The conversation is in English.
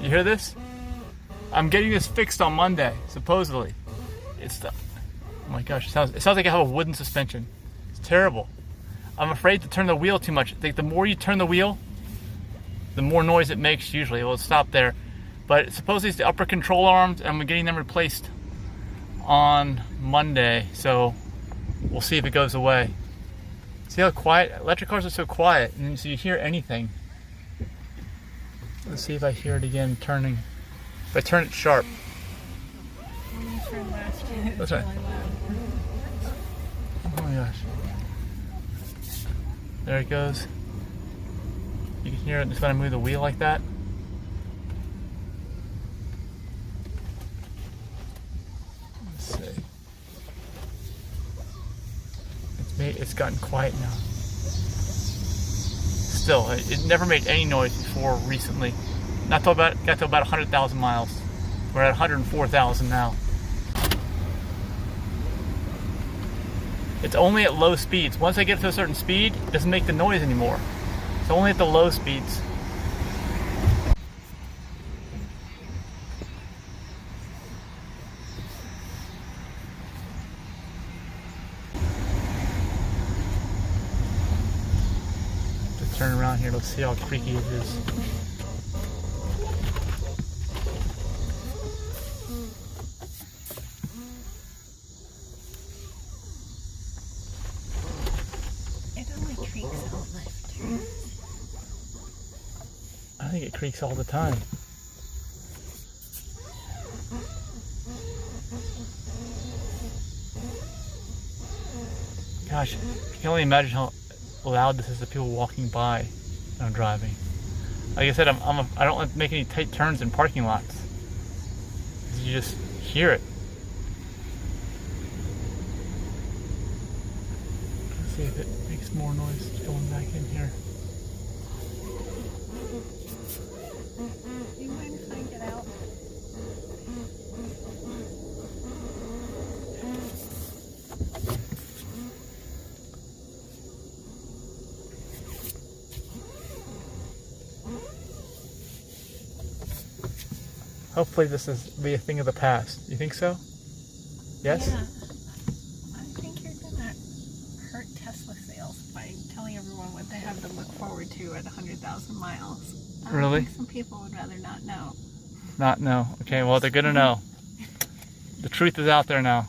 You hear this? I'm getting this fixed on Monday, supposedly. It's the, oh my gosh, it sounds like I have a wooden suspension. It's terrible. I'm afraid to turn the wheel too much. I think the more you turn the wheel, the more noise it makes usually. Well, stop there. But supposedly it's the upper control arms, and I'm getting them replaced on Monday, so we'll see if it goes away. See how quiet, electric cars are so quiet, and so you hear anything. Let's see if I hear it again turning. If I turn it sharp. That's right. Oh my gosh. There it goes. You can hear it just when I move the wheel like that. Let's see. It's gotten quiet now. Still, it never made any noise before recently. Got to about 100,000 miles. We're at 104,000 now. It's only at low speeds. Once I get to a certain speed, it doesn't make the noise anymore. It's only at the low speeds. Just turn around here, let's see how creaky it is. I think it creaks all the time. Gosh, I can only imagine how loud this is to people walking by when I'm driving. Like I said, I don't make any tight turns in parking lots. You just hear it. Let's see if it makes more noise going back in here. Do you mind if I get out? Hopefully this is be a thing of the past. You think so? Yes? Yeah. I think you're gonna hurt Tesla sales by telling everyone what they have to look forward to at 100,000 miles. Really? I think some people would rather not know. Not know. Okay, well they're gonna know. The truth is out there now.